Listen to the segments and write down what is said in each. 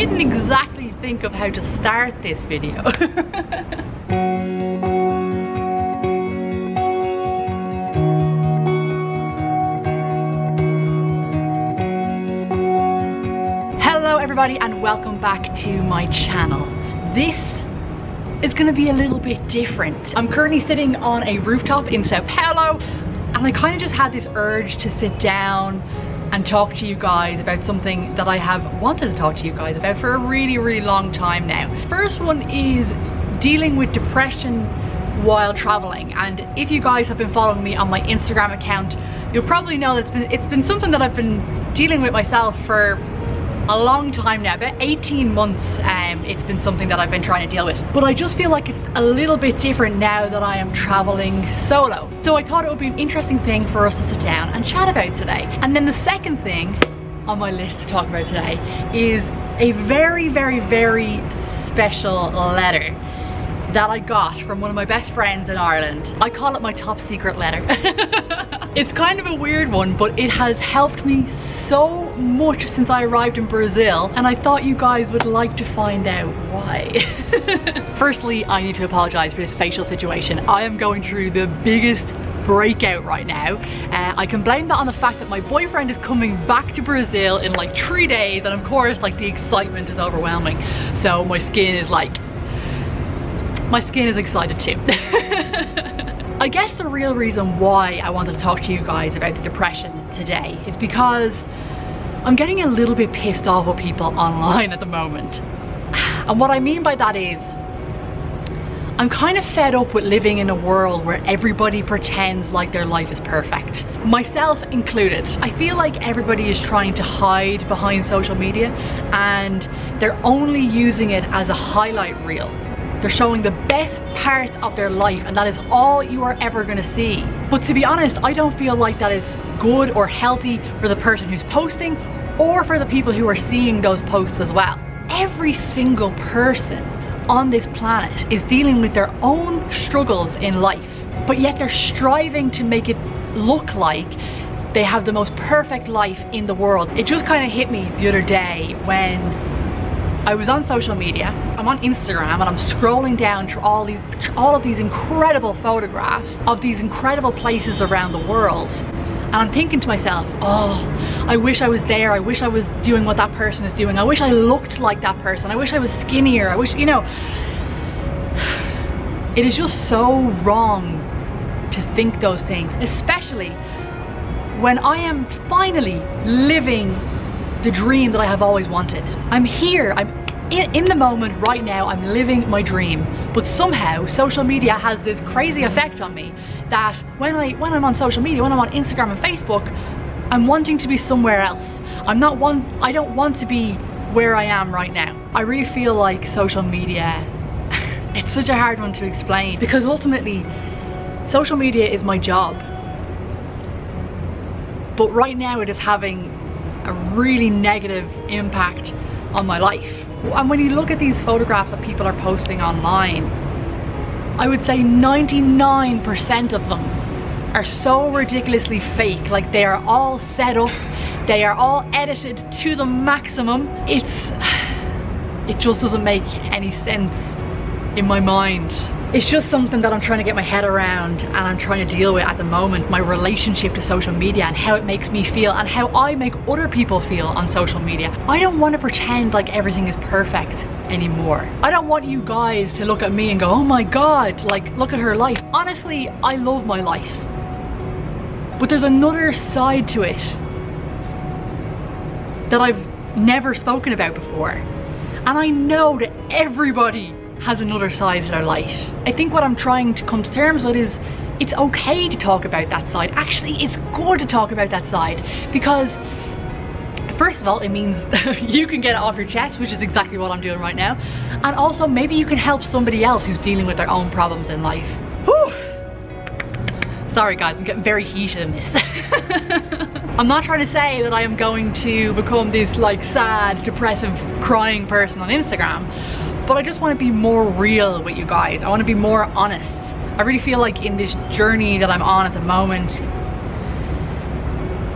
didn't exactly think of how to start this video. Hello everybody and welcome back to my channel. This is gonna be a little bit different. I'm currently sitting on a rooftop in Sao Paulo and I kind of just had this urge to sit down and talk to you guys about something that I have wanted to talk to you guys about for a really long time now. First one is dealing with depression while traveling, and if you guys have been following me on my Instagram account, you'll probably know that it's been something that I've been dealing with myself for a long time now, about 18 months. It's been something that I've been trying to deal with, but I just feel like it's a little bit different now that I am traveling solo. So I thought it would be an interesting thing for us to sit down and chat about today. And then the second thing on my list to talk about today is a very special letter that I got from one of my best friends in Ireland. I call it my top secret letter. It's kind of a weird one, but it has helped me so much since I arrived in Brazil, and I thought you guys would like to find out why. Firstly, I need to apologize for this facial situation. I am going through the biggest breakout right now. I can blame that on the fact that my boyfriend is coming back to Brazil in like 3 days, and of course like the excitement is overwhelming, so my skin is excited too. I guess the real reason why I wanted to talk to you guys about the depression today is because I'm getting a little bit pissed off with people online at the moment. And what I mean by that is, I'm kind of fed up with living in a world where everybody pretends like their life is perfect, myself included. I feel like everybody is trying to hide behind social media and they're only using it as a highlight reel. They're showing the best parts of their life and that is all you are ever gonna see. But to be honest, I don't feel like that is good or healthy for the person who's posting or for the people who are seeing those posts as well. Every single person on this planet is dealing with their own struggles in life, but yet they're striving to make it look like they have the most perfect life in the world. It just kind of hit me the other day when I was on social media. I'm on Instagram and I'm scrolling down through all of these incredible photographs of these incredible places around the world, and I'm thinking to myself, oh, I wish I was there. I wish I was doing what that person is doing. I wish I looked like that person. I wish I was skinnier. I wish, you know, it is just so wrong to think those things, especially when I am finally living the dream that I have always wanted. I'm here, I'm in the moment right now, I'm living my dream, but somehow social media has this crazy effect on me that when I'm on social media, when I'm on Instagram and Facebook, I'm wanting to be somewhere else. I don't want to be where I am right now. I really feel like social media, it's such a hard one to explain because ultimately social media is my job, but right now it is having a really negative impact on my life. And when you look at these photographs that people are posting online, I would say 99% of them are so ridiculously fake. Like, they are all set up, they are all edited to the maximum. It just doesn't make any sense in my mind. It's just something that I'm trying to get my head around and I'm trying to deal with at the moment, my relationship to social media and how it makes me feel and how I make other people feel on social media. I don't want to pretend like everything is perfect anymore. I don't want you guys to look at me and go, oh my god, like, look at her life. Honestly, I love my life. But there's another side to it that I've never spoken about before. And I know that everybody has another side to their life. I think what I'm trying to come to terms with is it's okay to talk about that side. Actually, it's good to talk about that side because first of all, it means you can get it off your chest, which is exactly what I'm doing right now. And also maybe you can help somebody else who's dealing with their own problems in life. Whew. Sorry guys, I'm getting very heated in this. I'm not trying to say that I am going to become this like sad, depressive, crying person on Instagram, but I just want to be more real with you guys. I want to be more honest. I really feel like in this journey that I'm on at the moment,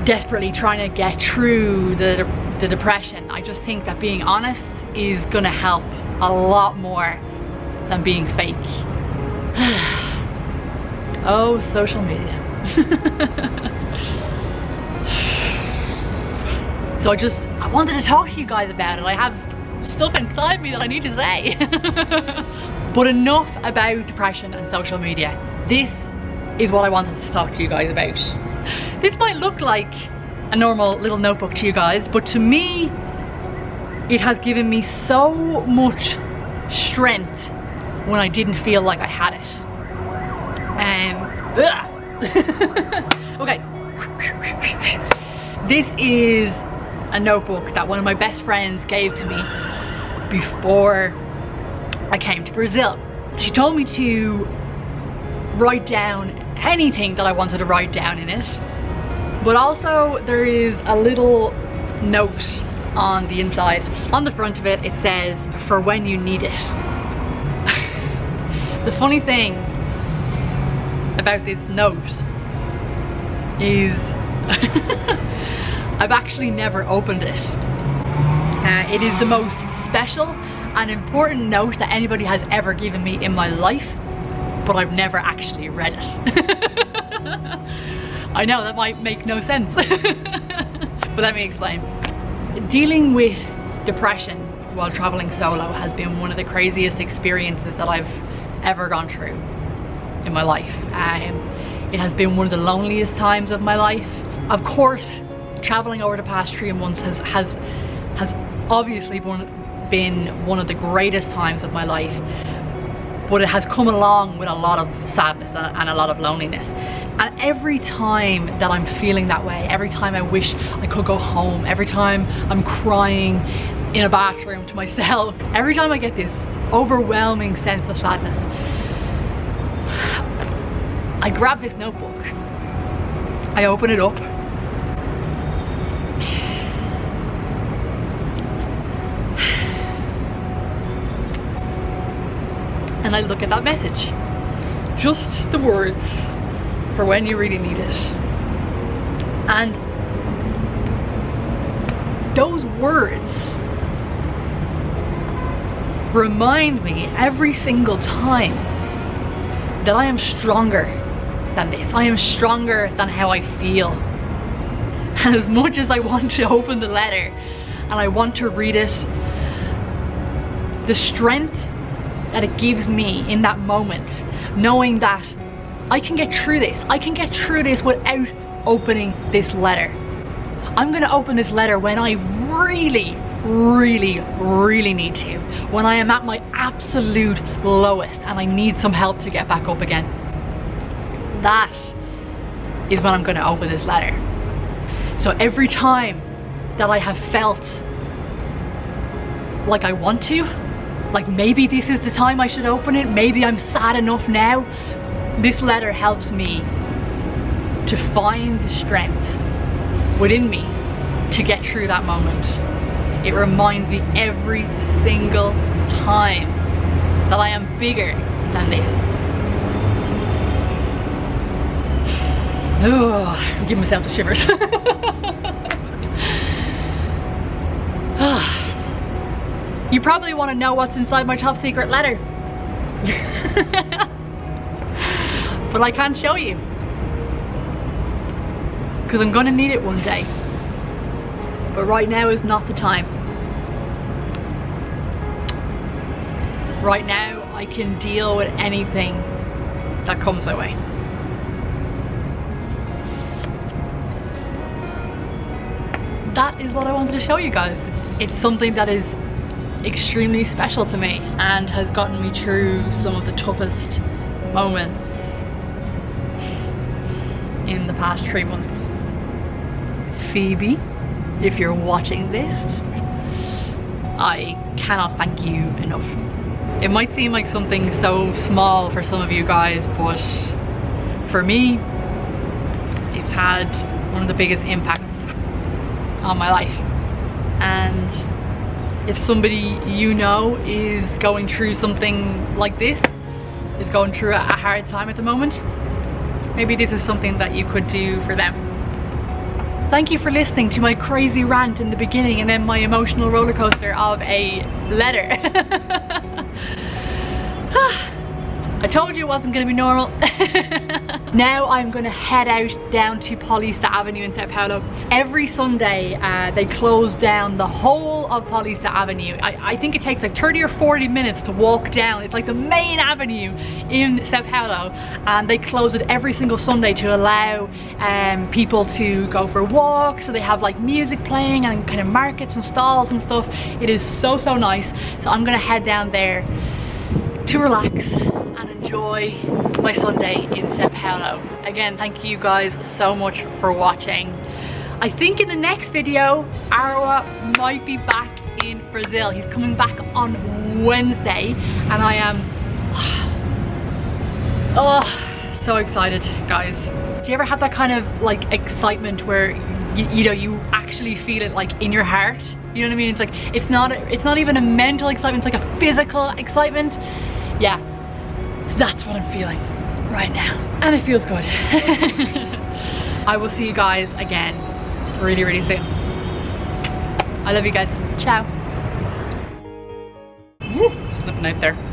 desperately trying to get through the the depression. I just think that being honest is gonna help a lot more than being fake. Oh, social media. So I wanted to talk to you guys about it. I have stuff inside me that I need to say. But enough about depression and social media. This is what I wanted to talk to you guys about. This might look like a normal little notebook to you guys, but to me, it has given me so much strength when I didn't feel like I had it. Okay. This is a notebook that one of my best friends gave to me before I came to Brazil. She told me to write down anything that I wanted to write down in it, but also there is a little note on the inside. On the front of it, it says, "For when you need it." The funny thing about this note is I've actually never opened it. It is the most special and important note that anybody has ever given me in my life, but I've never actually read it. I know that might make no sense, but let me explain. Dealing with depression while traveling solo has been one of the craziest experiences that I've ever gone through in my life. It has been one of the loneliest times of my life. Of course, traveling over the past 3 months has obviously been one of the greatest times of my life, but it has come along with a lot of sadness and a lot of loneliness. And every time that I'm feeling that way, every time I wish I could go home, every time I'm crying in a bathroom to myself, every time I get this overwhelming sense of sadness, I grab this notebook, I open it up, and I look at that message. Just the words, "For when you really need it." And those words remind me every single time that I am stronger than this. I am stronger than how I feel. And as much as I want to open the letter and I want to read it, the strength that it gives me in that moment, knowing that I can get through this. I can get through this without opening this letter. I'm gonna open this letter when I really, really, really need to. When I am at my absolute lowest and I need some help to get back up again. That is when I'm gonna open this letter. So every time that I have felt like I want to, like maybe this is the time I should open it, maybe I'm sad enough now, this letter helps me to find the strength within me to get through that moment. It reminds me every single time that I am bigger than this. Oh, I'm giving myself the shivers. You probably want to know what's inside my top secret letter. But I can't show you. Because I'm going to need it one day. But right now is not the time. Right now I can deal with anything that comes my way. That is what I wanted to show you guys. It's something that is extremely special to me and has gotten me through some of the toughest moments in the past 3 months. Phoebe, if you're watching this, I cannot thank you enough. It might seem like something so small for some of you guys, but for me, it's had one of the biggest impacts on my life. And if somebody you know is going through something like this, is going through a hard time at the moment, maybe this is something that you could do for them. Thank you for listening to my crazy rant in the beginning and then my emotional roller coaster of a letter. I told you it wasn't going to be normal. Now I'm going to head out down to Paulista Avenue in Sao Paulo. Every Sunday they close down the whole of Paulista Avenue. I think it takes like 30 or 40 minutes to walk down. It's like the main avenue in Sao Paulo, and they close it every single Sunday to allow people to go for walks. So they have like music playing and kind of markets and stalls and stuff. It is so nice. So I'm going to head down there to relax and enjoy my Sunday in Sao Paulo. Again, thank you guys so much for watching. I think in the next video, Arawa might be back in Brazil. He's coming back on Wednesday, and I am so excited, guys. Do you ever have that kind of like excitement where you know, you actually feel it like in your heart? You know what I mean? It's like, it's not even a mental excitement, it's like a physical excitement. Yeah, that's what I'm feeling right now, and it feels good. I will see you guys again really soon. I love you guys. Ciao. Woo, slipping out there.